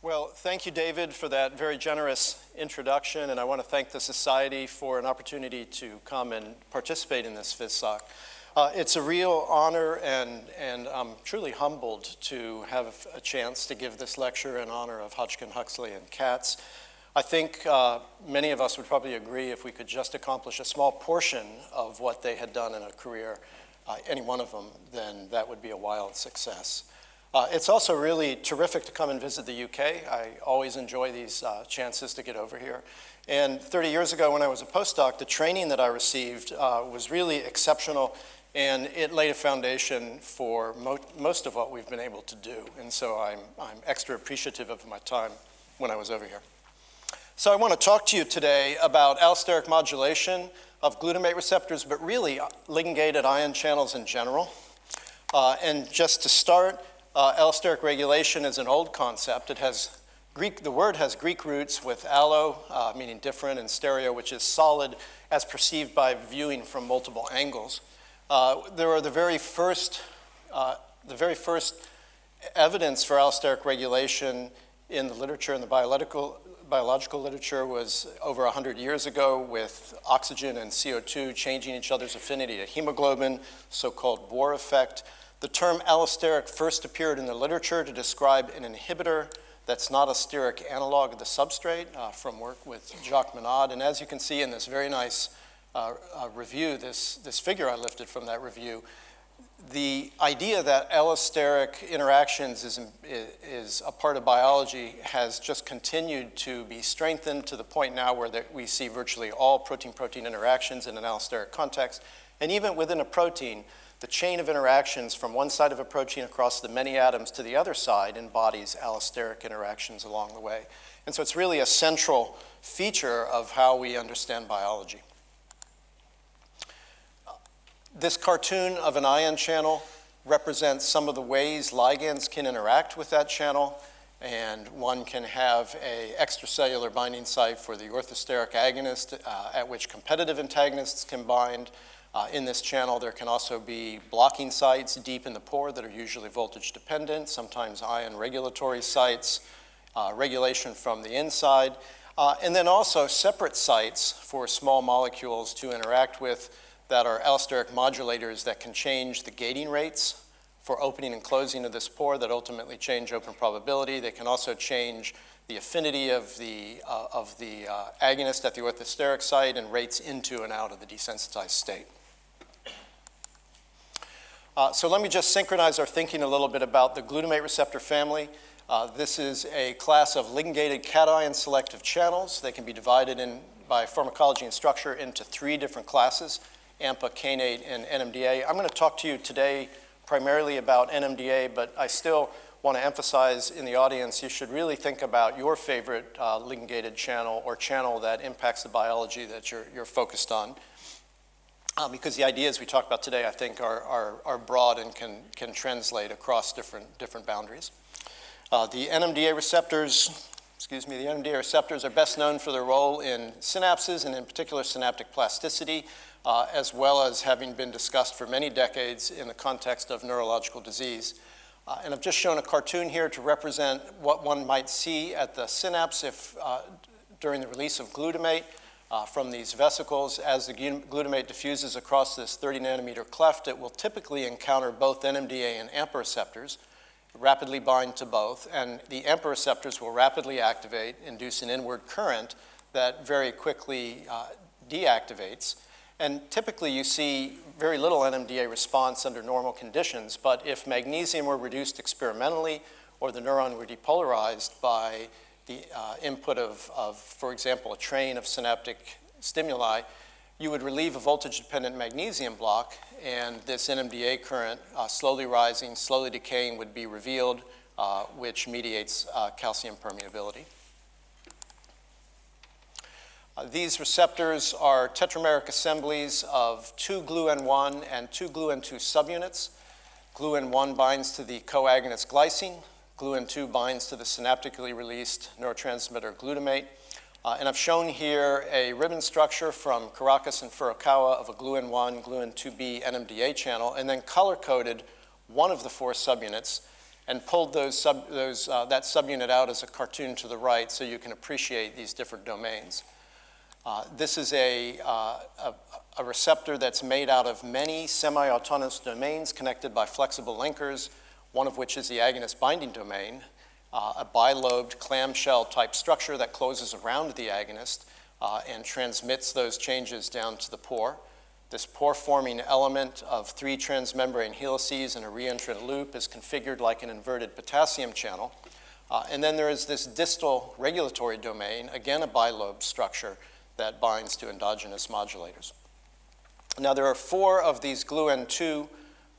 Well, thank you, David, for that very generous introduction, and I want to thank the Society for an opportunity to come and participate in this FISSOC. It's a real honor, and I'm truly humbled to have a chance to give this lecture in honor of Hodgkin, Huxley, and Katz. I think many of us would probably agree if we could just accomplish a small portion of what they had done in a career, any one of them, then that would be a wild success. It's also really terrific to come and visit the UK. I always enjoy these chances to get over here. And 30 years ago when I was a postdoc, the training that I received was really exceptional, and it laid a foundation for most of what we've been able to do. And so I'm extra appreciative of my time when I was over here. So I want to talk to you today about allosteric modulation of glutamate receptors, but really ligand-gated ion channels in general. And just to start, allosteric regulation is an old concept. It has the word has Greek roots with allo, meaning different, and stereo, which is solid as perceived by viewing from multiple angles. There are the very first evidence for allosteric regulation in the literature, in the biological literature, was over 100 years ago with oxygen and CO2 changing each other's affinity to hemoglobin, so-called Bohr effect. The term allosteric first appeared in the literature to describe an inhibitor that's not a steric analog of the substrate from work with Jacques Monod. And as you can see in this very nice review, this figure I lifted from that review, the idea that allosteric interactions is a part of biology has just continued to be strengthened to the point now where we see virtually all protein-protein interactions in an allosteric context. And even within a protein, the chain of interactions from one side of a protein across the many atoms to the other side embodies allosteric interactions along the way. And so it's really a central feature of how we understand biology. This cartoon of an ion channel represents some of the ways ligands can interact with that channel. And one can have an extracellular binding site for the orthosteric agonist at which competitive antagonists can bind. In this channel, there can also be blocking sites deep in the pore that are usually voltage dependent, sometimes ion regulatory sites, regulation from the inside, and then also separate sites for small molecules to interact with that are allosteric modulators that can change the gating rates for opening and closing of this pore that ultimately change open probability. They can also change the affinity of the agonist at the orthosteric site and rates into and out of the desensitized state. So let me just synchronize our thinking a little bit about the glutamate receptor family. This is a class of ligand-gated cation selective channels. They can be divided by pharmacology and structure into 3 different classes, AMPA, kainate, and NMDA. I'm going to talk to you today primarily about NMDA, but I still want to emphasize in the audience you should really think about your favorite ligand-gated channel or channel that impacts the biology that you're focused on. Because the ideas we talk about today, I think, are broad and can translate across different boundaries. The NMDA receptors are best known for their role in synapses and in particular synaptic plasticity, as well as having been discussed for many decades in the context of neurological disease. And I've just shown a cartoon here to represent what one might see at the synapse if during the release of glutamate. From these vesicles. As the glutamate diffuses across this 30 nanometer cleft, it will typically encounter both NMDA and AMPA receptors, rapidly bind to both, and the AMPA receptors will rapidly activate, induce an inward current that very quickly deactivates. And typically you see very little NMDA response under normal conditions, but if magnesium were reduced experimentally or the neuron were depolarized by the input of, for example, a train of synaptic stimuli, you would relieve a voltage-dependent magnesium block, and this NMDA current, slowly rising, slowly decaying, would be revealed, which mediates calcium permeability. These receptors are tetrameric assemblies of 2 GluN1 and 2 GluN2 subunits. GluN1 binds to the coagonist glycine. GluN2 binds to the synaptically released neurotransmitter glutamate. And I've shown here a ribbon structure from Caracas and Furukawa of a GluN1, GluN2B NMDA channel, and then color-coded one of the 4 subunits and pulled that subunit out as a cartoon to the right so you can appreciate these different domains. This is a receptor that's made out of many semi-autonomous domains connected by flexible linkers, one of which is the agonist binding domain, a bilobed clamshell type structure that closes around the agonist and transmits those changes down to the pore. This pore-forming element of 3 transmembrane helices and a reentrant loop is configured like an inverted potassium channel. And then there is this distal regulatory domain, again a bilobed structure that binds to endogenous modulators. Now there are 4 of these GluN2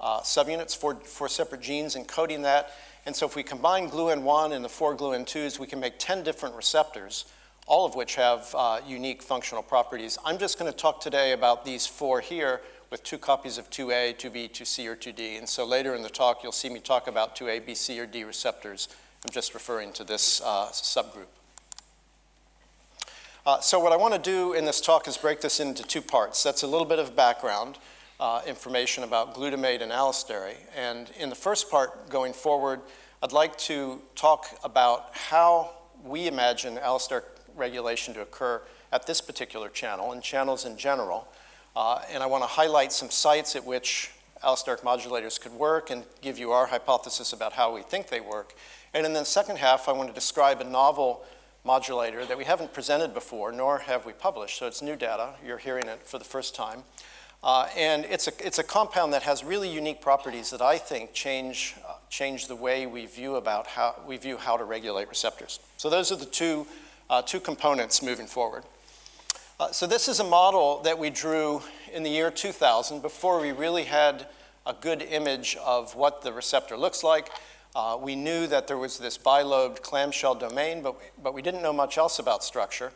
subunits, four separate genes encoding that. And so if we combine GluN1 and the 4 GluN2s, we can make 10 different receptors, all of which have unique functional properties. I'm just going to talk today about these 4 here with 2 copies of 2A, 2B, 2C, or 2D. And so later in the talk, you'll see me talk about 2A, B, C, or D receptors. I'm just referring to this subgroup. So what I want to do in this talk is break this into 2 parts. That's a little bit of background information about glutamate and allosteric. And in the first part, going forward, I'd like to talk about how we imagine allosteric regulation to occur at this particular channel and channels in general. And I want to highlight some sites at which allosteric modulators could work and give you our hypothesis about how we think they work. And in the second half, I want to describe a novel modulator that we haven't presented before, nor have we published, so it's new data. You're hearing it for the first time. And it's a compound that has really unique properties that I think change the way we view how to regulate receptors. So those are the two components moving forward. So this is a model that we drew in the year 2000 before we really had a good image of what the receptor looks like. We knew that there was this bilobed clamshell domain, but we didn't know much else about structure.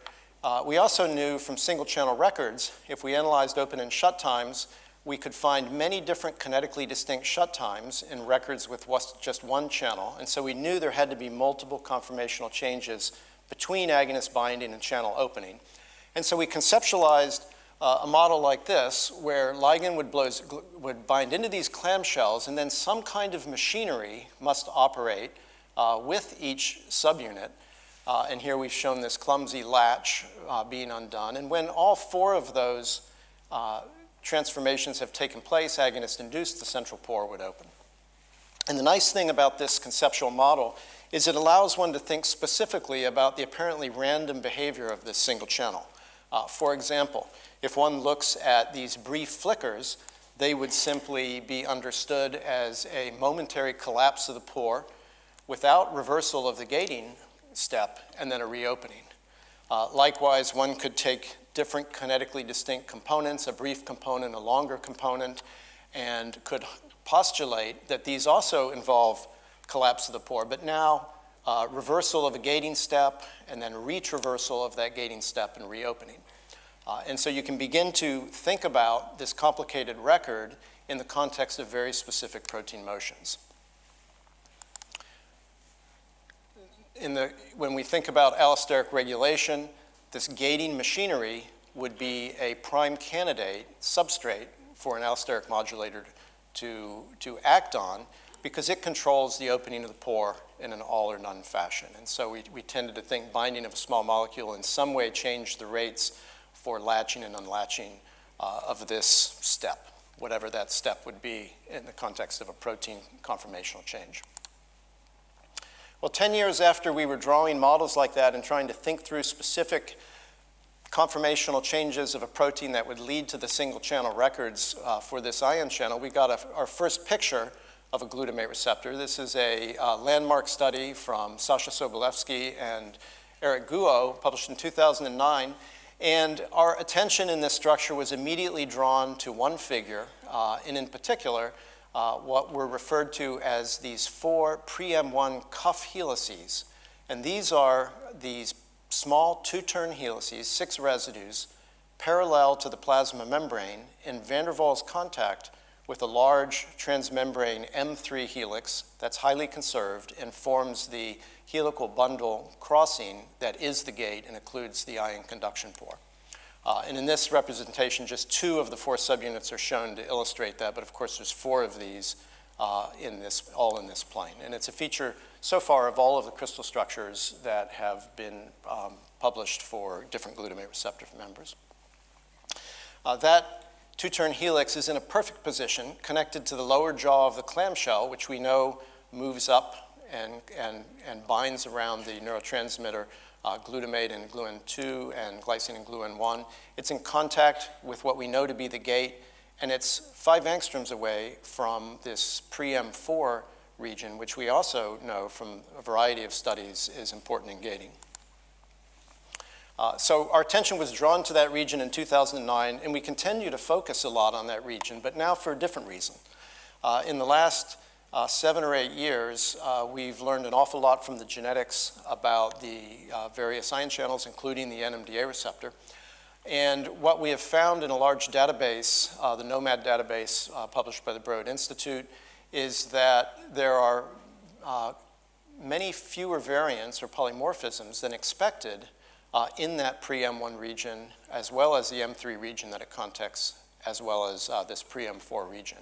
We also knew from single-channel records, if we analyzed open and shut times, we could find many different kinetically distinct shut times in records with just one channel. And so we knew there had to be multiple conformational changes between agonist binding and channel opening. And so we conceptualized a model like this, where ligand would bind into these clamshells, and then some kind of machinery must operate with each subunit. And here we've shown this clumsy latch being undone. And when all 4 of those transformations have taken place, agonist-induced, the central pore would open. And the nice thing about this conceptual model is it allows one to think specifically about the apparently random behavior of this single channel. For example, if one looks at these brief flickers, they would simply be understood as a momentary collapse of the pore without reversal of the gating step and then a reopening. Likewise, one could take different kinetically distinct components, a brief component, a longer component, and could postulate that these also involve collapse of the pore, but now reversal of a gating step and then retraversal of that gating step and reopening. And so you can begin to think about this complicated record in the context of very specific protein motions. When we think about allosteric regulation, this gating machinery would be a prime candidate substrate for an allosteric modulator to act on, because it controls the opening of the pore in an all or none fashion. And so we tended to think binding of a small molecule in some way changed the rates for latching and unlatching of this step, whatever that step would be in the context of a protein conformational change. Well, 10 years after we were drawing models like that and trying to think through specific conformational changes of a protein that would lead to the single channel records for this ion channel, we got our first picture of a glutamate receptor. This is a landmark study from Sasha Sobolewski and Eric Guo, published in 2009. And our attention in this structure was immediately drawn to one figure, and in particular, what were referred to as these 4 pre-M1 cuff helices. And these are these small 2-turn helices, 6 residues, parallel to the plasma membrane in van der Waals contact with a large transmembrane M3 helix that's highly conserved and forms the helical bundle crossing that is the gate and includes the ion conduction pore. And in this representation, just 2 of the 4 subunits are shown to illustrate that, but of course there's 4 of these all in this plane. And it's a feature so far of all of the crystal structures that have been published for different glutamate receptor members. That two-turn helix is in a perfect position, connected to the lower jaw of the clamshell, which we know moves up and binds around the neurotransmitter glutamate and gluN2 and glycine and gluN1. It's in contact with what we know to be the gate, and it's 5 angstroms away from this pre-M4 region, which we also know from a variety of studies is important in gating. So our attention was drawn to that region in 2009, and we continue to focus a lot on that region, but now for a different reason. In the last 7 or 8 years, we've learned an awful lot from the genetics about the various ion channels, including the Nmda receptor. And what we have found in a large database, the Nomad database published by the Broad Institute, is that there are many fewer variants or polymorphisms than expected in that pre-M1 region, as well as the M3 region that it contacts, as well as this pre-M4 region.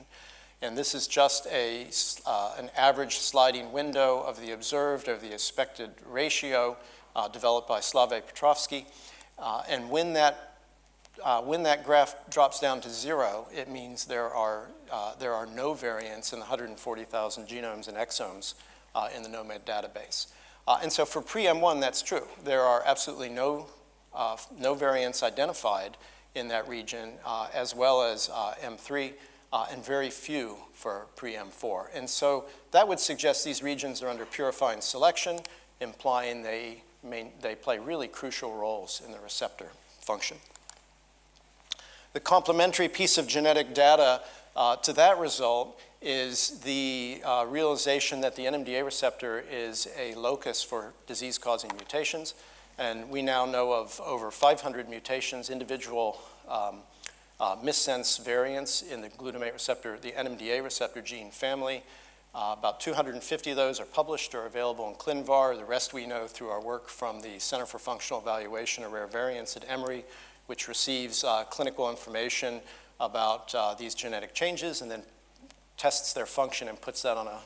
And this is just an average sliding window of the observed or the expected ratio developed by Slavoj Petrovsky. And when that graph drops down to 0, it means there are no variants in the 140,000 genomes and exomes in the Nomad database. And so for pre-M1, that's true. There are absolutely no variants identified in that region, as well as M3, and very few for pre-M4. And so that would suggest these regions are under purifying selection, implying they play really crucial roles in the receptor function. The complementary piece of genetic data to that result is the realization that the Nmda receptor is a locus for disease-causing mutations. And we now know of over 500 mutations, individual missense variants in the glutamate receptor, the Nmda receptor gene family. About 250 of those are published or available in ClinVar. The rest we know through our work from the Center for Functional Evaluation of Rare Variants at Emory, which receives clinical information about these genetic changes and then tests their function and puts that on a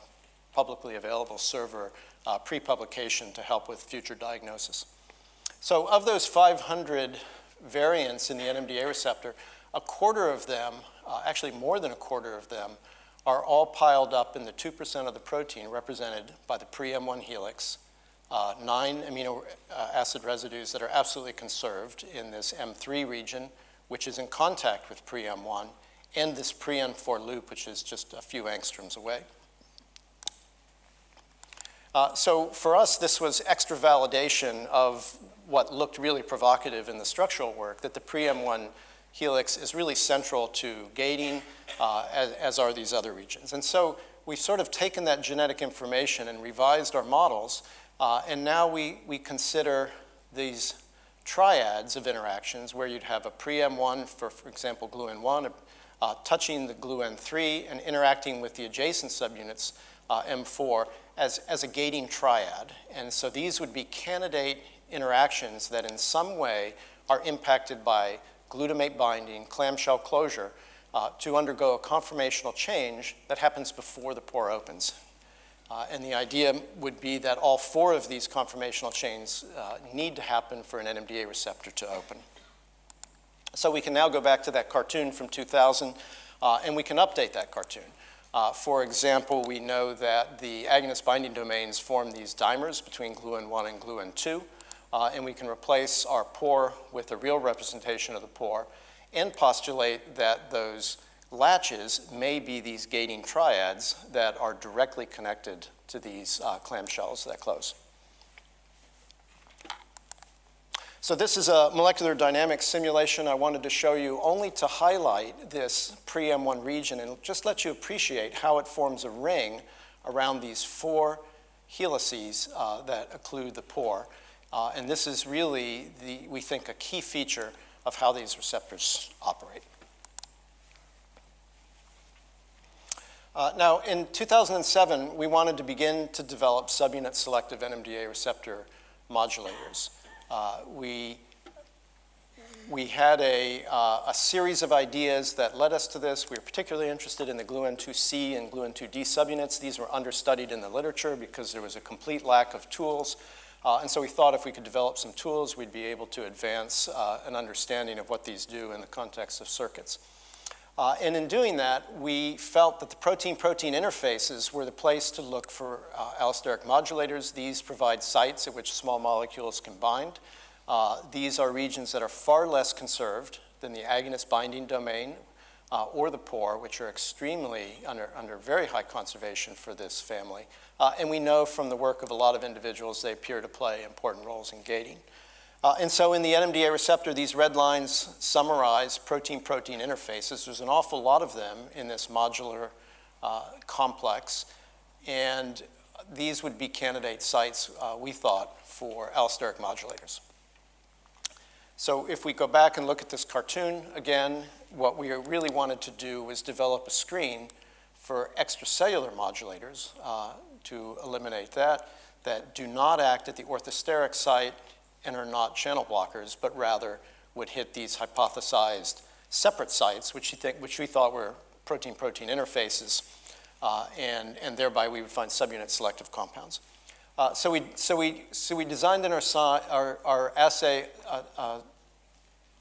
publicly available server pre-publication to help with future diagnosis. So of those 500 variants in the Nmda receptor, a quarter of them, actually more than a quarter of them, are all piled up in the 2% of the protein represented by the pre-M1 helix, 9 amino acid residues that are absolutely conserved in this M3 region, which is in contact with pre-M1, and this pre-M4 loop, which is just a few angstroms away. So for us, this was extra validation of what looked really provocative in the structural work, that the pre-M1 helix is really central to gating, as are these other regions. And so we've sort of taken that genetic information and revised our models, and now we consider these triads of interactions where you'd have a pre-M1, for example, gluN1, touching the gluN3 and interacting with the adjacent subunits, M4, as a gating triad. And so these would be candidate interactions that in some way are impacted by glutamate binding, clamshell closure, to undergo a conformational change that happens before the pore opens. And the idea would be that all 4 of these conformational chains need to happen for an Nmda receptor to open. So we can now go back to that cartoon from 2000, and we can update that cartoon. For example, we know that the agonist binding domains form these dimers between gluN1 and gluN2, and we can replace our pore with a real representation of the pore and postulate that those latches may be these gating triads that are directly connected to these clamshells that close. So this is a molecular dynamics simulation I wanted to show you only to highlight this pre-M1 region and just let you appreciate how it forms a ring around these 4 helices that occlude the pore. And this is really, we think, a key feature of how these receptors operate. Now, in 2007, we wanted to begin to develop subunit selective Nmda receptor modulators. We we had a series of ideas that led us to this. We were particularly interested in the GluN2C and GluN2D subunits. These were understudied in the literature because there was a complete lack of tools. And so we thought if we could develop some tools, we'd be able to advance an understanding of what these do in the context of circuits. And in doing that, we felt that the protein-protein interfaces were the place to look for allosteric modulators. These provide sites at which small molecules can bind. These are regions that are far less conserved than the agonist binding domain or the pore, which are extremely under very high conservation for this family. And we know from the work of a lot of individuals they appear to play important roles in gating. And so in the Nmda receptor, these red lines summarize protein-protein interfaces. There's an awful lot of them in this modular complex. And these would be candidate sites, we thought, for allosteric modulators. So if we go back and look at this cartoon again, what we really wanted to do was develop a screen for extracellular modulators to eliminate that do not act at the orthosteric site and are not channel blockers, but rather would hit these hypothesized separate sites, which we thought were protein-protein interfaces, and thereby we would find subunit selective compounds. So we designed in our assay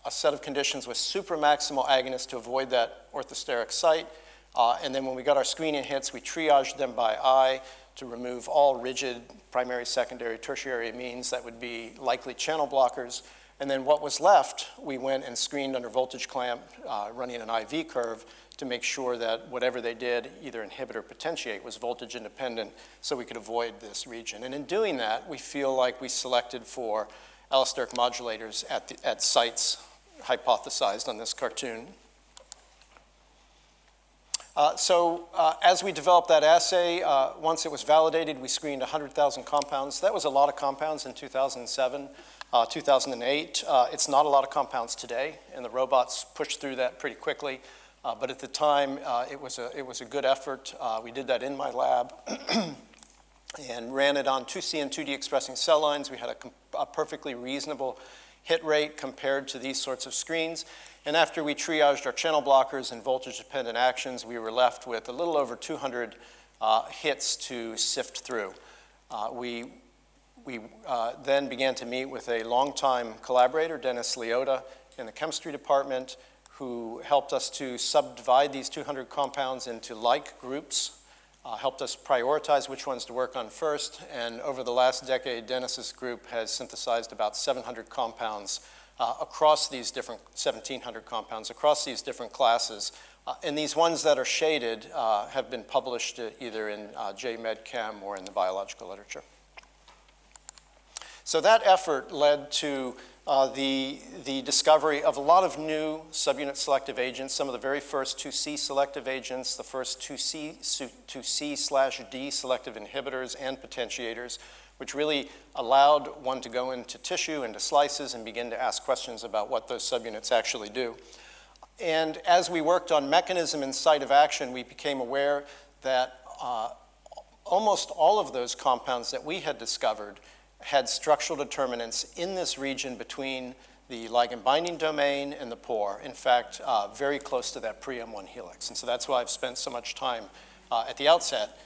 a set of conditions with supramaximal agonists to avoid that orthosteric site. And then when we got our screening hits, we triaged them by eye to remove all rigid primary, secondary, tertiary amines that would be likely channel blockers. And then what was left, we went and screened under voltage clamp, running an IV curve to make sure that whatever they did, either inhibit or potentiate, was voltage independent so we could avoid this region. And in doing that, we feel like we selected for allosteric modulators at sites hypothesized on this cartoon. As we developed that assay, once it was validated, we screened 100,000 compounds. That was a lot of compounds in 2007, 2008. It's not a lot of compounds today, and the robots pushed through that pretty quickly. But at the time, it was a good effort. We did that in my lab and ran it on 2C and 2D expressing cell lines. We had a perfectly reasonable hit rate compared to these sorts of screens. And after we triaged our channel blockers and voltage-dependent actions, we were left with a little over 200 hits to sift through. We then began to meet with a longtime collaborator, Dennis Leota, in the chemistry department, who helped us to subdivide these 200 compounds into like groups, helped us prioritize which ones to work on first. And over the last decade, Dennis's group has synthesized about 700 compounds across these different, 1,700 compounds across these different classes. And these ones that are shaded have been published either in JMedChem or in the biological literature. So that effort led to the discovery of a lot of new subunit selective agents, some of the very first 2C selective agents, the first 2C/D selective inhibitors and potentiators, which really allowed one to go into tissue, into slices, and begin to ask questions about what those subunits actually do. And as we worked on mechanism and site of action, we became aware that almost all of those compounds that we had discovered had structural determinants in this region between the ligand binding domain and the pore. In fact, very close to that pre-M1 helix. And so that's why I've spent so much time at the outset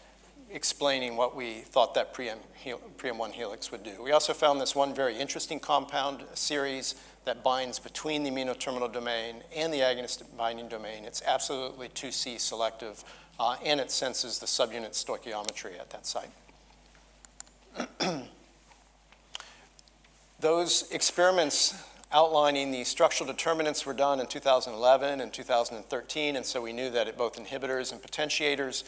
explaining what we thought that pre-M1 helix would do. We also found this one very interesting compound series that binds between the amino-terminal domain and the agonist binding domain. It's absolutely 2C selective, and it senses the subunit stoichiometry at that site. Those experiments outlining the structural determinants were done in 2011 and 2013, and so we knew that both inhibitors and potentiators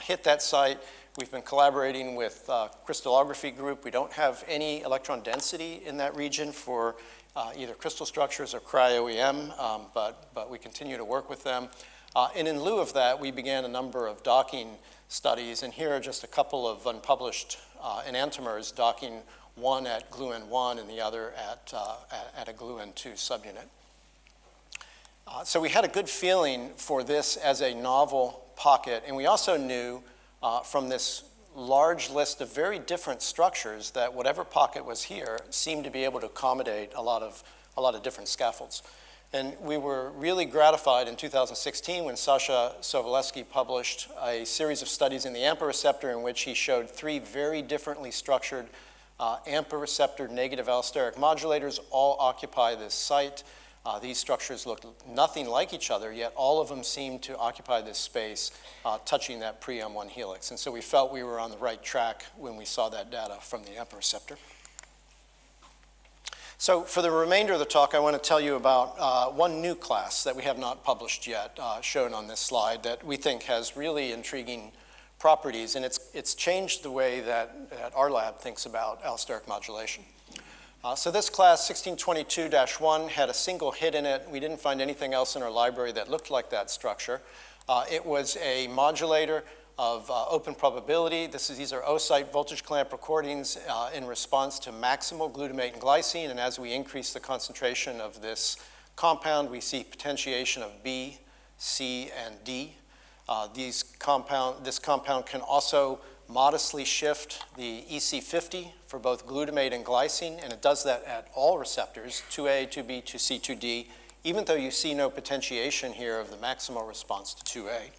hit that site. We've been collaborating with crystallography group. We don't have any electron density in that region for either crystal structures or cryo-EM, but we continue to work with them. And in lieu of that, we began a number of docking studies, and here are just a couple of unpublished enantiomers docking, one at GluN1 and the other at a GluN2 subunit. So we had a good feeling for this as a novel pocket, and we also knew from this large list of very different structures that whatever pocket was here seemed to be able to accommodate a lot of different scaffolds. And we were really gratified in 2016 when Sasha Sobolewski published a series of studies in the AMPA receptor in which he showed 3 very differently structured AMPA receptor negative allosteric modulators all occupy this site. These structures look nothing like each other, yet all of them seem to occupy this space touching that pre-M1 helix. And so we felt we were on the right track when we saw that data from the AMPA receptor. So for the remainder of the talk, I want to tell you about one new class that we have not published yet, shown on this slide, that we think has really intriguing properties, and it's changed the way that our lab thinks about allosteric modulation. So this class, 1622-1, had a single hit in it. We didn't find anything else in our library that looked like that structure. It was a modulator of open probability. These are oocyte voltage clamp recordings in response to maximal glutamate and glycine, and as we increase the concentration of this compound, we see potentiation of B, C, and D. This compound can also modestly shift the EC50 for both glutamate and glycine, and it does that at all receptors, 2A, 2B, 2C, 2D, even though you see no potentiation here of the maximal response to 2A.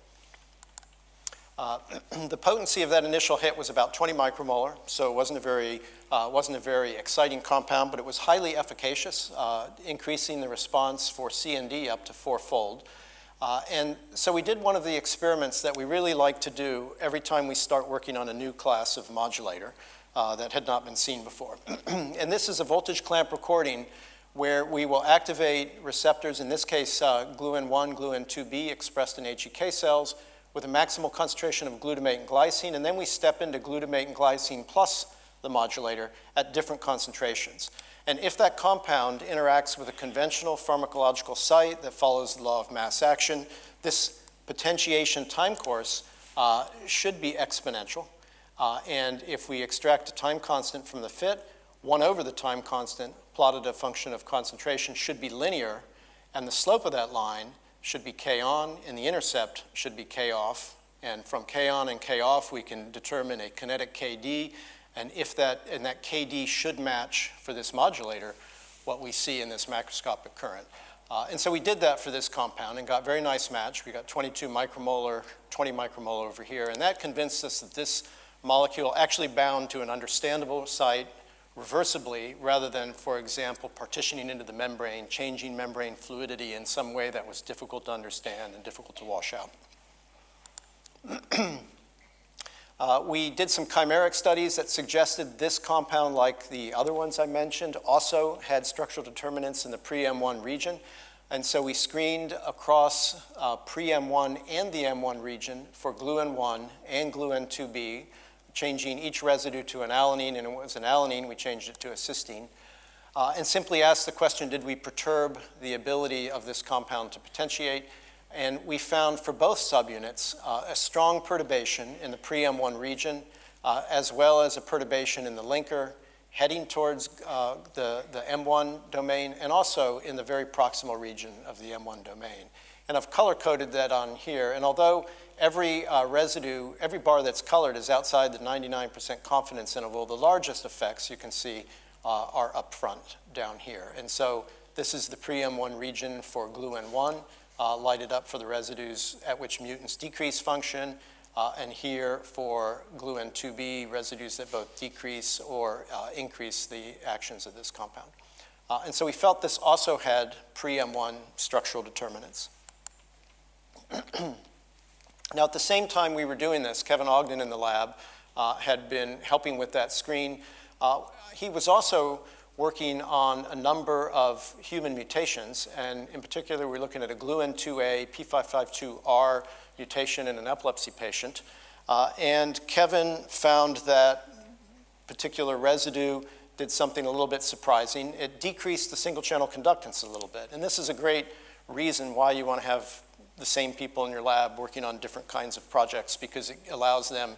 The potency of that initial hit was about 20 micromolar, so it wasn't a very exciting compound, but it was highly efficacious, increasing the response for C and D up to 4-fold. And so we did one of the experiments that we really like to do every time we start working on a new class of modulator that had not been seen before. And this is a voltage clamp recording where we will activate receptors, in this case gluN1, gluN2B, expressed in HEK cells with a maximal concentration of glutamate and glycine, and then we step into glutamate and glycine plus the modulator at different concentrations. And if that compound interacts with a conventional pharmacological site that follows the law of mass action, this potentiation time course should be exponential. And if we extract a time constant from the fit, 1 over the time constant plotted a function of concentration should be linear, and the slope of that line should be K on, and the intercept should be K off. And from K on and K off, we can determine a kinetic KD, and that KD should match for this modulator what we see in this macroscopic current. And so we did that for this compound and got a very nice match. We got 22 micromolar, 20 micromolar over here, and that convinced us that this molecule actually bound to an understandable site reversibly rather than, for example, partitioning into the membrane, changing membrane fluidity in some way that was difficult to understand and difficult to wash out. We did some chimeric studies that suggested this compound, like the other ones I mentioned, also had structural determinants in the pre-M1 region. And so we screened across pre-M1 and the M1 region for gluN1 and gluN2B, changing each residue to an alanine, and it was an alanine, we changed it to a cysteine. And simply asked the question, did we perturb the ability of this compound to potentiate? And we found for both subunits a strong perturbation in the pre-M1 region, as well as a perturbation in the linker, heading towards the M1 domain, and also in the very proximal region of the M1 domain. And I've color-coded that on here. And although every residue, every bar that's colored is outside the 99% confidence interval, the largest effects you can see are up front down here. And so this is the pre-M1 region for gluN1, lighted up for the residues at which mutants decrease function, and here for gluN2B, residues that both decrease or increase the actions of this compound. And so we felt this also had pre-M1 structural determinants. Now, at the same time we were doing this, Kevin Ogden in the lab had been helping with that screen. He was also working on a number of human mutations, and in particular, we're looking at a gluN2A P552R mutation in an epilepsy patient. And Kevin found that particular residue did something a little bit surprising. It decreased the single-channel conductance a little bit, and this is a great reason why you want to have the same people in your lab working on different kinds of projects, because it allows them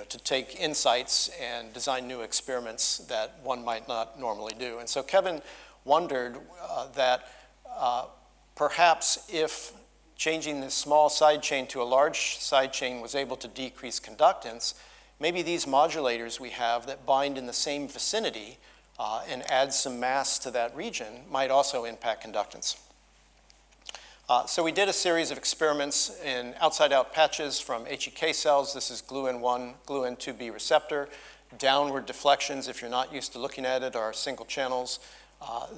to take insights and design new experiments that one might not normally do. And so Kevin wondered that perhaps if changing this small side chain to a large side chain was able to decrease conductance, maybe these modulators we have that bind in the same vicinity and add some mass to that region might also impact conductance. So we did a series of experiments in outside-out patches from HEK cells. This is gluN1, gluN2B receptor. Downward deflections, if you're not used to looking at it, are single channels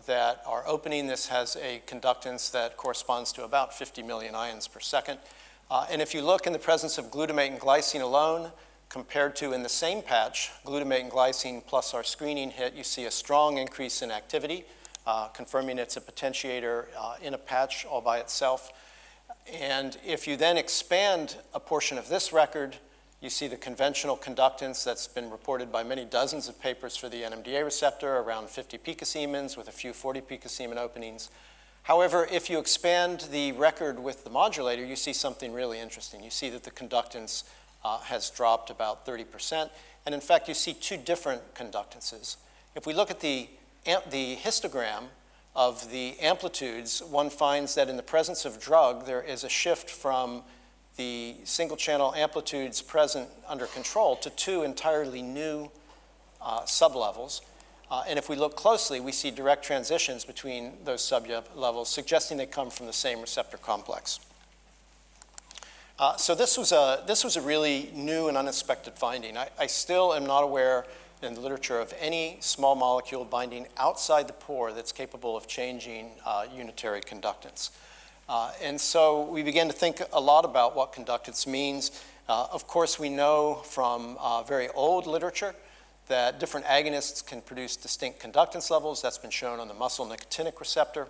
that are opening. This has a conductance that corresponds to about 50 million ions per second. And if you look in the presence of glutamate and glycine alone, compared to in the same patch, glutamate and glycine plus our screening hit, you see a strong increase in activity, confirming it's a potentiator in a patch all by itself. And if you then expand a portion of this record, you see the conventional conductance that's been reported by many dozens of papers for the Nmda receptor, around 50 picosiemens with a few 40 picosiemen openings. However, if you expand the record with the modulator, you see something really interesting. You see that the conductance has dropped about 30%. And in fact, you see two different conductances. If we look at the histogram of the amplitudes, one finds that in the presence of drug, there is a shift from the single channel amplitudes present under control to two entirely new sublevels. And if we look closely, we see direct transitions between those sublevels, suggesting they come from the same receptor complex. So this was a really new and unexpected finding. I still am not aware in the literature of any small molecule binding outside the pore that's capable of changing unitary conductance. And so we began to think a lot about what conductance means. Of course, we know from very old literature that different agonists can produce distinct conductance levels. That's been shown on the muscle nicotinic receptor.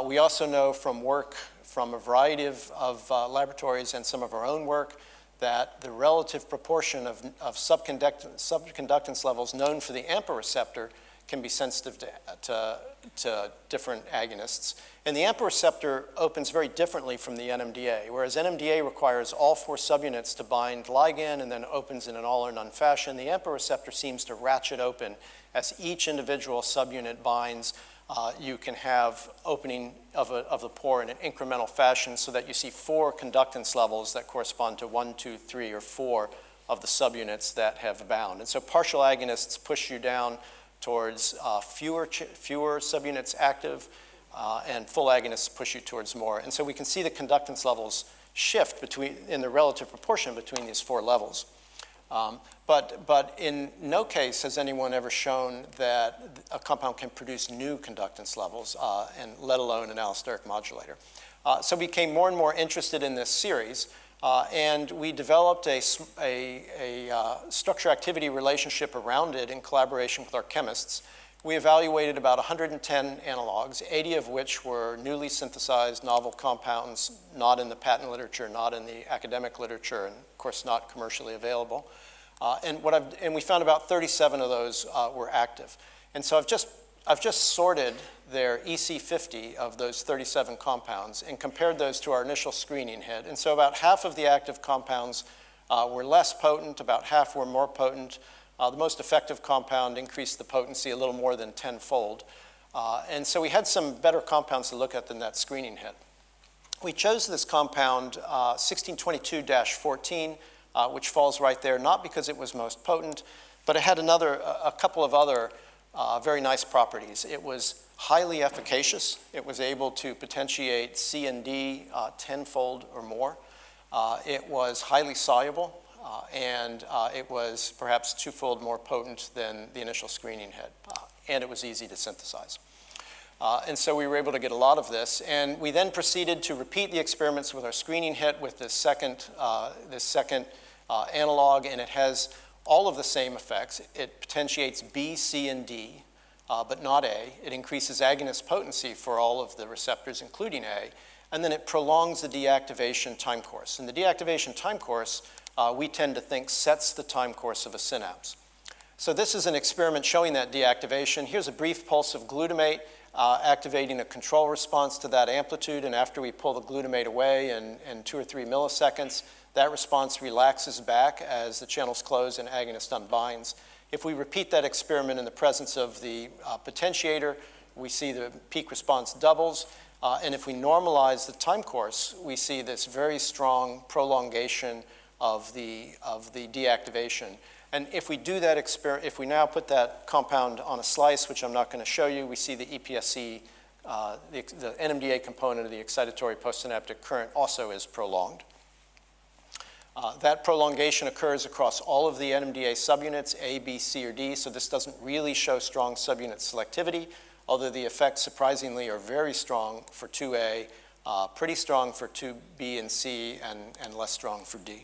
We also know from work from a variety of laboratories and some of our own work that the relative proportion of subconductance levels known for the AMPA receptor can be sensitive to different agonists. And the AMPA receptor opens very differently from the NMDA, whereas NMDA requires all four subunits to bind ligand and then opens in an all or none fashion. The AMPA receptor seems to ratchet open as each individual subunit binds. You can have opening of the pore in an incremental fashion so that you see four conductance levels that correspond to 1, 2, 3, or 4 of the subunits that have bound. And so partial agonists push you down towards fewer subunits active, and full agonists push you towards more. And so we can see the conductance levels shift in the relative proportion between these four levels. But in no case has anyone ever shown that a compound can produce new conductance levels, and let alone an allosteric modulator. So we became more and more interested in this series, and we developed a structure-activity relationship around it in collaboration with our chemists. We evaluated about 110 analogs, 80 of which were newly synthesized novel compounds, not in the patent literature, not in the academic literature, and of course not commercially available. And we found about 37 of those were active. And so I've just sorted their EC50 of those 37 compounds and compared those to our initial screening hit. And so about half of the active compounds were less potent, about half were more potent. The most effective compound increased the potency a little more than 10-fold. And so we had some better compounds to look at than that screening hit. We chose this compound 1622-14, which falls right there, not because it was most potent, but it had a couple of other very nice properties. It was highly efficacious. It was able to potentiate C and D 10-fold or more. It was highly soluble. And it was perhaps 2-fold more potent than the initial screening hit, and it was easy to synthesize. And so we were able to get a lot of this, and we then proceeded to repeat the experiments with our screening hit with this second analog, and it has all of the same effects. It potentiates B, C, and D, but not A. It increases agonist potency for all of the receptors, including A, and then it prolongs the deactivation time course. And the deactivation time course we tend to think sets the time course of a synapse. So this is an experiment showing that deactivation. Here's a brief pulse of glutamate activating a control response to that amplitude, and after we pull the glutamate away in 2 or 3 milliseconds, that response relaxes back as the channels close and agonist unbinds. If we repeat that experiment in the presence of the potentiator, we see the peak response doubles, and if we normalize the time course, we see this very strong prolongation of the deactivation. And if we do that experiment, if we now put that compound on a slice, which I'm not going to show you, we see the EPSC, the NMDA component of the excitatory postsynaptic current also is prolonged. That prolongation occurs across all of the NMDA subunits, A, B, C, or D, so this doesn't really show strong subunit selectivity, although the effects surprisingly are very strong for 2A, pretty strong for 2B and C, and less strong for D.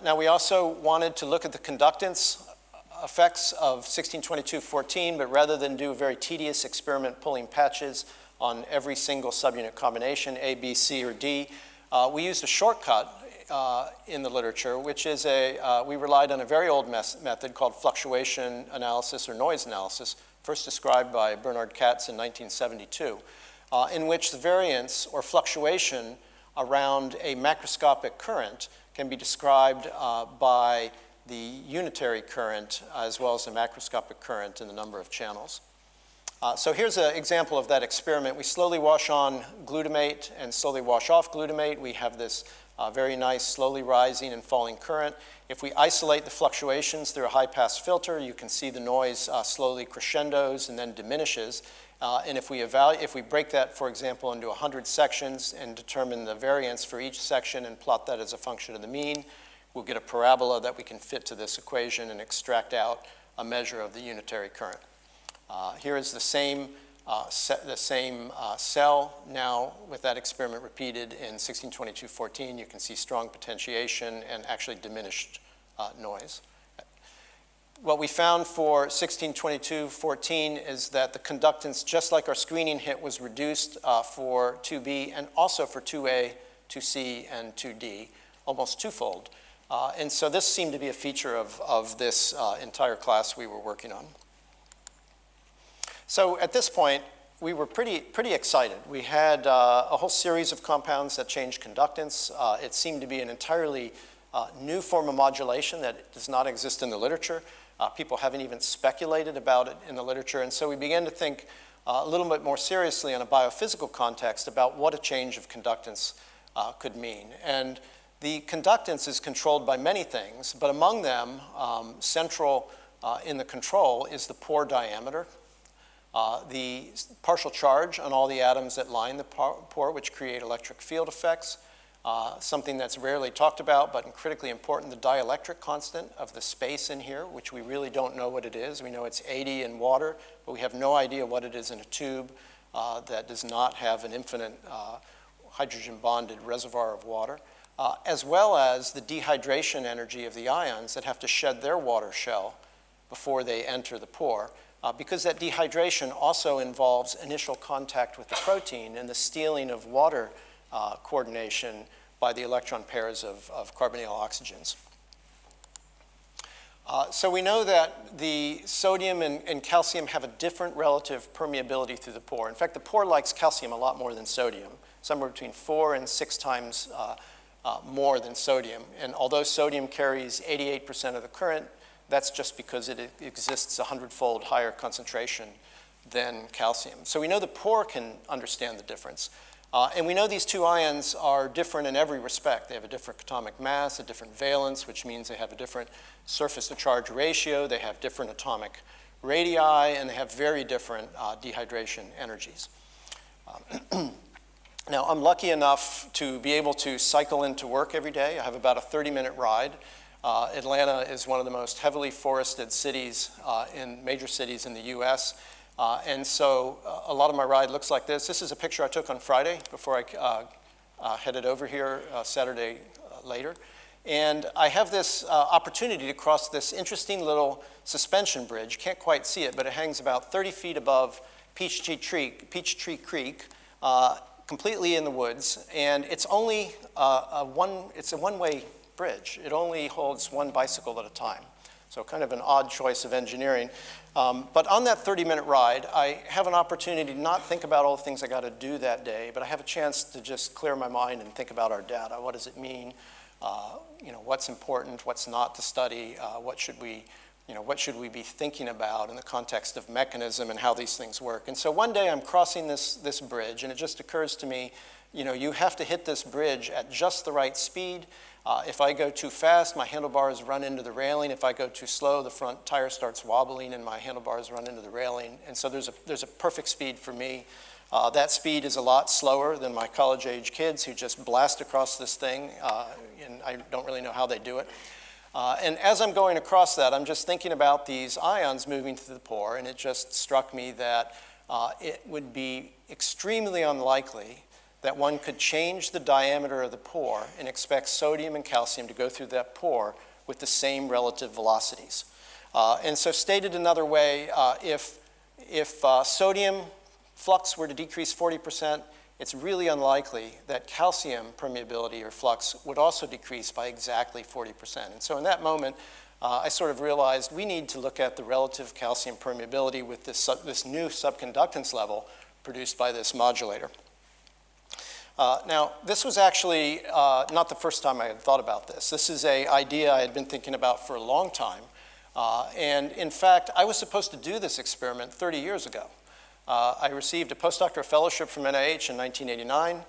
Now we also wanted to look at the conductance effects of 1622.14, but rather than do a very tedious experiment pulling patches on every single subunit combination, A, B, C, or D, we used a shortcut in the literature, which is we relied on a very old method called fluctuation analysis or noise analysis, first described by Bernard Katz in 1972, in which the variance or fluctuation around a macroscopic current can be described by the unitary current as well as the macroscopic current in the number of channels. So here's an example of that experiment. We slowly wash on glutamate and slowly wash off glutamate. We have this very nice slowly rising and falling current. If we isolate the fluctuations through a high-pass filter, you can see the noise slowly crescendos and then diminishes. And if we break that, for example, into 100 sections and determine the variance for each section and plot that as a function of the mean, we'll get a parabola that we can fit to this equation and extract out a measure of the unitary current. Here is the same cell now with that experiment repeated in 1622.14. You can see strong potentiation and actually diminished noise. What we found for 1622.14 is that the conductance, just like our screening hit, was reduced for 2B and also for 2A, 2C, and 2D, almost twofold. And so this seemed to be a feature of this entire class we were working on. So at this point, we were pretty excited. We had a whole series of compounds that changed conductance. It seemed to be an entirely new form of modulation that does not exist in the literature. People haven't even speculated about it in the literature. And so we began to think a little bit more seriously in a biophysical context about what a change of conductance could mean. And the conductance is controlled by many things, but among them, central in the control is the pore diameter, the partial charge on all the atoms that line the pore, which create electric field effects, something that's rarely talked about, but critically important, the dielectric constant of the space in here, which we really don't know what it is. We know it's 80 in water, but we have no idea what it is in a tube that does not have an infinite hydrogen-bonded reservoir of water, as well as the dehydration energy of the ions that have to shed their water shell before they enter the pore. Because that dehydration also involves initial contact with the protein and the stealing of water coordination by the electron pairs of carbonyl oxygens. So we know that the sodium and calcium have a different relative permeability through the pore. In fact, the pore likes calcium a lot more than sodium, somewhere between 4 and 6 times more than sodium. And although sodium carries 88% of the current, that's just because it exists 100-fold higher concentration than calcium. So we know the pore can understand the difference. And we know these two ions are different in every respect. They have a different atomic mass, a different valence, which means they have a different surface-to-charge ratio, they have different atomic radii, and they have very different dehydration energies. Now, I'm lucky enough to be able to cycle into work every day. I have about a 30-minute ride. Atlanta is one of the most heavily forested cities major cities in the US. And so a lot of my ride looks like this. This is a picture I took on Friday before I headed over here Saturday later. And I have this opportunity to cross this interesting little suspension bridge. Can't quite see it, but it hangs about 30 feet above Peachtree Creek, completely in the woods. And it's only a one-way bridge. It only holds one bicycle at a time. So kind of an odd choice of engineering. But on that 30-minute ride, I have an opportunity to not think about all the things I got to do that day, but I have a chance to just clear my mind and think about our data. What does it mean? What's important, what's not to study, what should we what should we be thinking about in the context of mechanism and how these things work. And so one day I'm crossing this bridge, and it just occurs to me, you have to hit this bridge at just the right speed. If I go too fast, my handlebars run into the railing. If I go too slow, the front tire starts wobbling and my handlebars run into the railing. And so there's a perfect speed for me. That speed is a lot slower than my college-age kids who just blast across this thing, and I don't really know how they do it. And as I'm going across that, I'm just thinking about these ions moving through the pore, and it just struck me that it would be extremely unlikely that one could change the diameter of the pore and expect sodium and calcium to go through that pore with the same relative velocities. And so stated another way, if sodium flux were to decrease 40%, it's really unlikely that calcium permeability or flux would also decrease by exactly 40%. And so in that moment, I sort of realized we need to look at the relative calcium permeability with this new subconductance level produced by this modulator. Now, this was actually not the first time I had thought about this. This is an idea I had been thinking about for a long time. And in fact, I was supposed to do this experiment 30 years ago. I received a postdoctoral fellowship from NIH in 1989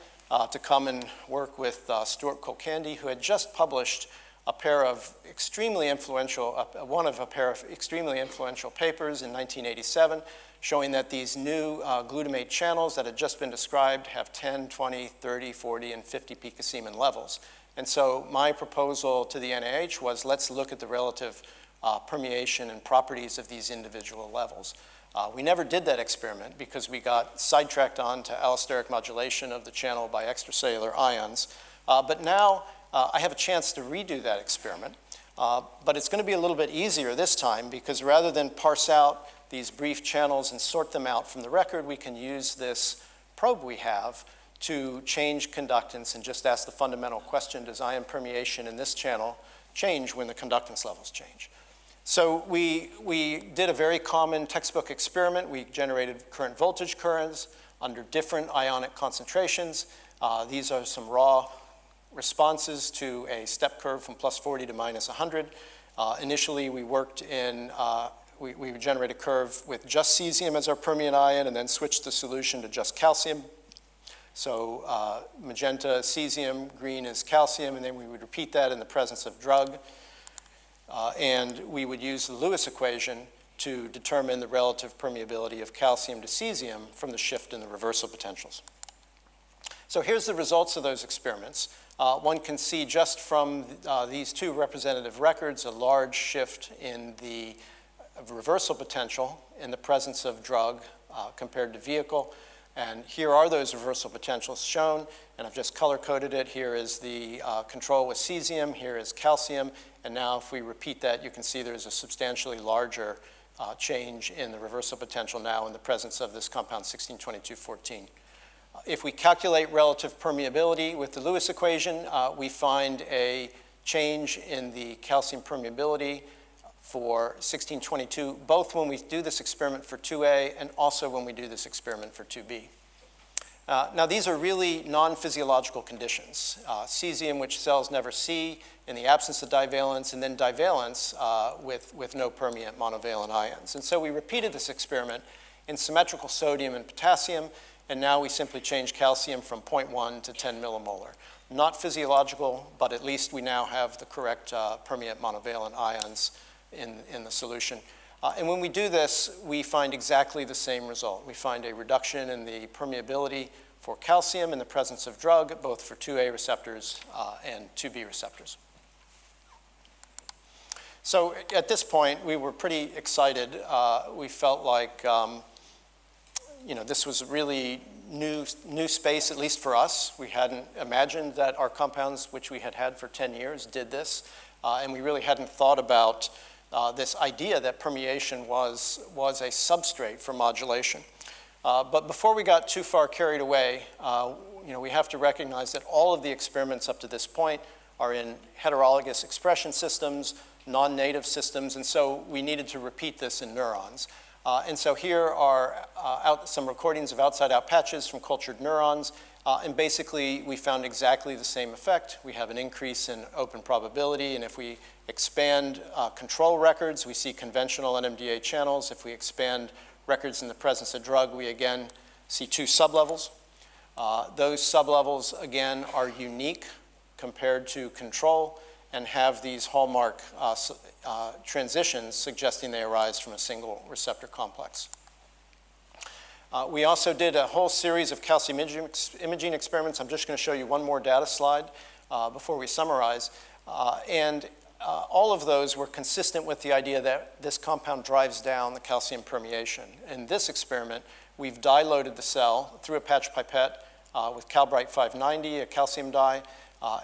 to come and work with Stuart Kulkarni, who had just published a pair of extremely influential, a pair of extremely influential papers in 1987, showing that these new glutamate channels that had just been described have 10, 20, 30, 40, and 50 picosemen levels. And so my proposal to the NIH was, let's look at the relative permeation and properties of these individual levels. We never did that experiment because we got sidetracked on to allosteric modulation of the channel by extracellular ions. But now I have a chance to redo that experiment. But it's going to be a little bit easier this time because rather than parse out these brief channels and sort them out from the record, we can use this probe we have to change conductance and just ask the fundamental question, does ion permeation in this channel change when the conductance levels change? So we did a very common textbook experiment. We generated current voltage currents under different ionic concentrations. These are some raw responses to a step curve from plus 40 to minus 100. Initially, we worked in, we generate a curve with just cesium as our permeant ion and then switched the solution to just calcium. So magenta cesium, green is calcium, and then we would repeat that in the presence of drug. And we would use the Lewis equation to determine the relative permeability of calcium to cesium from the shift in the reversal potentials. So here's the results of those experiments. One can see just from these two representative records a large shift in the reversal potential in the presence of drug compared to vehicle. And here are those reversal potentials shown, and I've just color-coded it. Here is the control with cesium, here is calcium, and now if we repeat that, you can see there's a substantially larger change in the reversal potential now in the presence of this compound 162214. If we calculate relative permeability with the Lewis equation, we find a change in the calcium permeability for 1622, both when we do this experiment for 2A and also when we do this experiment for 2B. Now, these are really non-physiological conditions. Cesium, which cells never see in the absence of divalence, and then divalence with no permeant monovalent ions. And so we repeated this experiment in symmetrical sodium and potassium, and now we simply change calcium from 0.1 to 10 millimolar. Not physiological, but at least we now have the correct permeant monovalent ions in the solution. And when we do this, we find exactly the same result. We find a reduction in the permeability for calcium in the presence of drug, both for 2A receptors and 2B receptors. So at this point, we were pretty excited. We felt like this was really new space, at least for us. We hadn't imagined that our compounds, which we had had for 10 years, did this. And we really hadn't thought about this idea that permeation was a substrate for modulation. But before we got too far carried away, we have to recognize that all of the experiments up to this point are in heterologous expression systems, non-native systems, and so we needed to repeat this in neurons. And so here are some recordings of outside-out patches from cultured neurons. And basically, we found exactly the same effect. We have an increase in open probability, and if we expand control records, we see conventional NMDA channels. If we expand records in the presence of drug, we again see two sublevels. Those sublevels, again, are unique compared to control and have these hallmark transitions suggesting they arise from a single receptor complex. We also did a whole series of calcium imaging experiments. I'm just going to show you one more data slide before we summarize. All of those were consistent with the idea that this compound drives down the calcium permeation. In this experiment, we've dye-loaded the cell through a patch pipette with Calbrite 590, a calcium dye,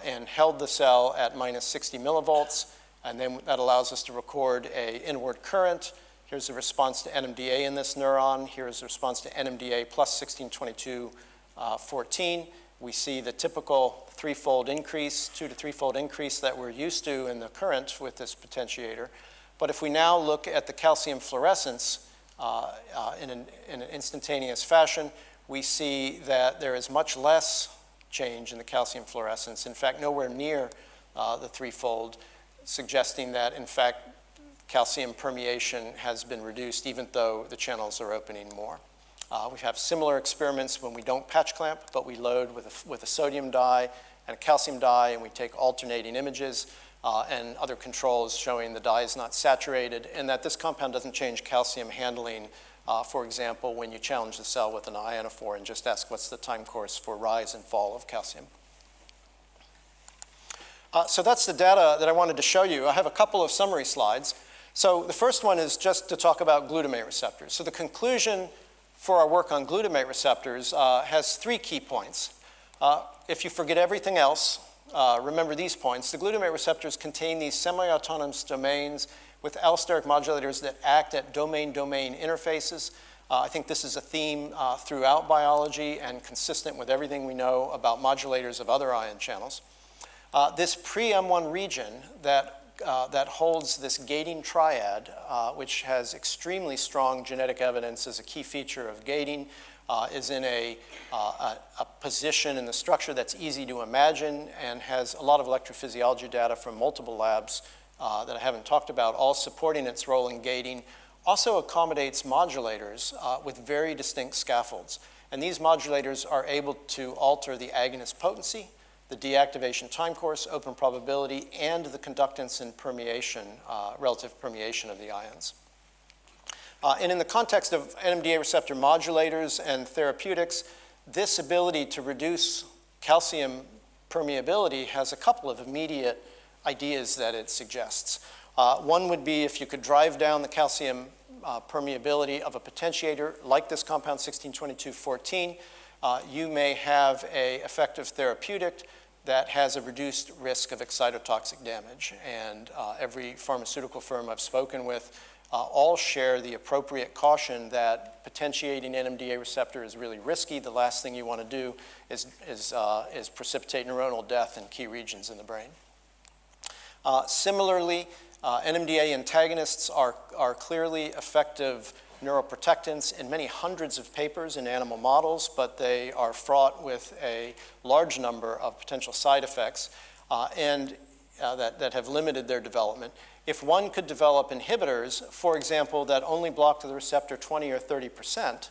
and held the cell at minus 60 millivolts. And then that allows us to record an inward current. Here's the response to NMDA in this neuron. Here's the response to NMDA plus 1622-14. We see the typical threefold increase, 2 to 3-fold increase that we're used to in the current with this potentiator. But if we now look at the calcium fluorescence in an instantaneous fashion, we see that there is much less change in the calcium fluorescence. In fact, nowhere near the threefold, suggesting that, in fact, calcium permeation has been reduced even though the channels are opening more. We have similar experiments when we don't patch clamp, but we load with a sodium dye and a calcium dye, and we take alternating images and other controls showing the dye is not saturated and that this compound doesn't change calcium handling, for example, when you challenge the cell with an ionophore and just ask what's the time course for rise and fall of calcium. So that's the data that I wanted to show you. I have a couple of summary slides. So the first one is just to talk about glutamate receptors. So the conclusion for our work on glutamate receptors has 3 key points. If you forget everything else, remember these points. The glutamate receptors contain these semi-autonomous domains with allosteric modulators that act at domain-domain interfaces. I think this is a theme throughout biology and consistent with everything we know about modulators of other ion channels. This pre-M1 region that holds this gating triad, which has extremely strong genetic evidence as a key feature of gating, is in a position in the structure that's easy to imagine and has a lot of electrophysiology data from multiple labs that I haven't talked about, all supporting its role in gating. Also accommodates modulators with very distinct scaffolds. And these modulators are able to alter the agonist potency, the deactivation time course, open probability, and the conductance and permeation, relative permeation of the ions. And in the context of NMDA receptor modulators and therapeutics, this ability to reduce calcium permeability has a couple of immediate ideas that it suggests. One would be if you could drive down the calcium permeability of a potentiator like this compound 1622-14, you may have an effective therapeutic that has a reduced risk of excitotoxic damage. And every pharmaceutical firm I've spoken with all share the appropriate caution that potentiating NMDA receptor is really risky. The last thing you want to do is precipitate neuronal death in key regions in the brain. Similarly, NMDA antagonists are clearly effective neuroprotectants in many hundreds of papers in animal models, but they are fraught with a large number of potential side effects that have limited their development. If one could develop inhibitors, for example, that only block the receptor 20 or 30%,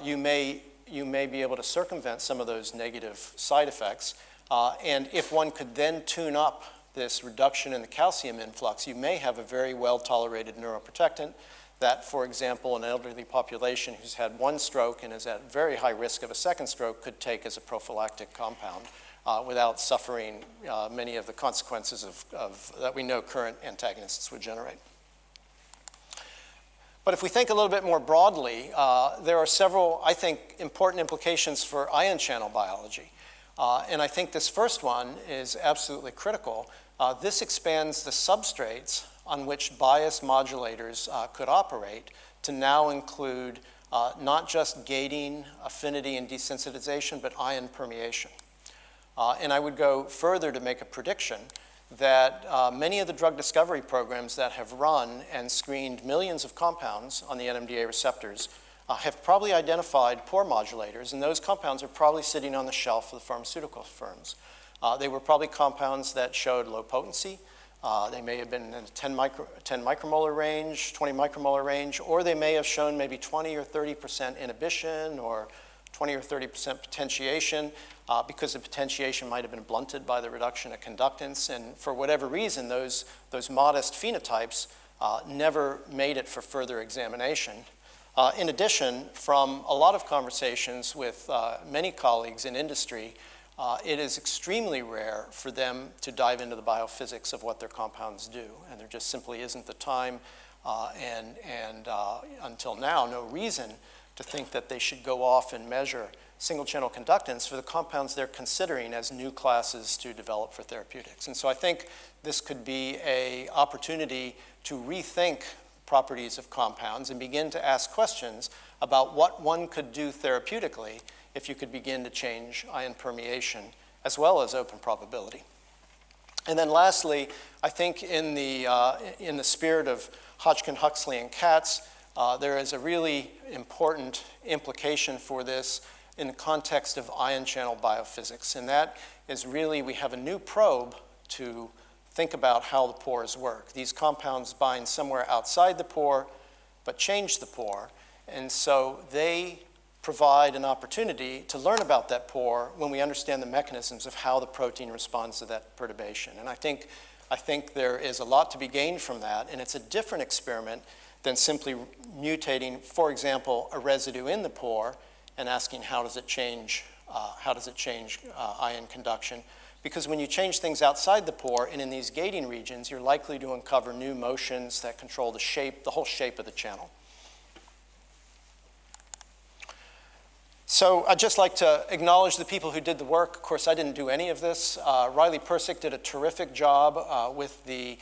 you may be able to circumvent some of those negative side effects. And if one could then tune up this reduction in the calcium influx, you may have a very well-tolerated neuroprotectant that, for example, an elderly population who's had one stroke and is at very high risk of a second stroke could take as a prophylactic compound without suffering many of the consequences that we know current antagonists would generate. But if we think a little bit more broadly, there are several, I think, important implications for ion channel biology. And I think this first one is absolutely critical. This expands the substrates on which bias modulators could operate to now include not just gating, affinity, and desensitization, but ion permeation. And I would go further to make a prediction that many of the drug discovery programs that have run and screened millions of compounds on the NMDA receptors have probably identified pore modulators, and those compounds are probably sitting on the shelf of the pharmaceutical firms. They were probably compounds that showed low potency. They may have been in the 10 micromolar range, 20 micromolar range, or they may have shown maybe 20 or 30% inhibition or 20 or 30% potentiation because the potentiation might have been blunted by the reduction of conductance. And for whatever reason, those modest phenotypes never made it for further examination. In addition, from a lot of conversations with many colleagues in industry, it is extremely rare for them to dive into the biophysics of what their compounds do. And there just simply isn't the time and until now, no reason to think that they should go off and measure single-channel conductance for the compounds they're considering as new classes to develop for therapeutics. And so I think this could be an opportunity to rethink properties of compounds and begin to ask questions about what one could do therapeutically if you could begin to change ion permeation as well as open probability. And then lastly, I think in the spirit of Hodgkin, Huxley, and Katz, there is a really important implication for this in the context of ion channel biophysics. And that is really, we have a new probe to think about how the pores work. These compounds bind somewhere outside the pore, but change the pore. And so they provide an opportunity to learn about that pore when we understand the mechanisms of how the protein responds to that perturbation. And I think there is a lot to be gained from that, and it's a different experiment than simply mutating, for example, a residue in the pore and asking how does it change ion conduction. Because when you change things outside the pore and in these gating regions, you're likely to uncover new motions that control the shape, the whole shape of the channel. So I'd just like to acknowledge the people who did the work. Of course, I didn't do any of this. Riley Persick did a terrific job with the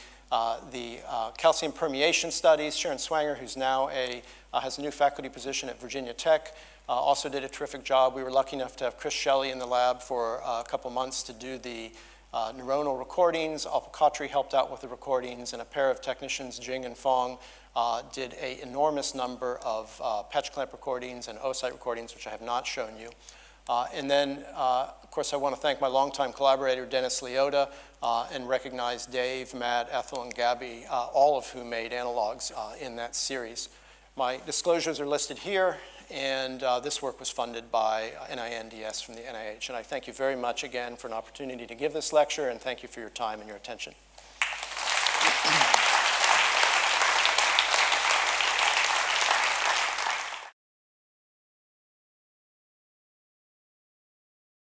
calcium permeation studies. Sharon Swanger, who's now has a new faculty position at Virginia Tech, also did a terrific job. We were lucky enough to have Chris Shelley in the lab for a couple months to do the neuronal recordings. Alpha Khatri helped out with the recordings, and a pair of technicians, Jing and Fong, did an enormous number of patch clamp recordings and oocyte recordings, which I have not shown you. And then, of course, I want to thank my longtime collaborator, Dennis Leota, and recognize Dave, Matt, Ethel, and Gabby, all of whom made analogs in that series. My disclosures are listed here, and this work was funded by NINDS from the NIH. And I thank you very much again for an opportunity to give this lecture, and thank you for your time and your attention.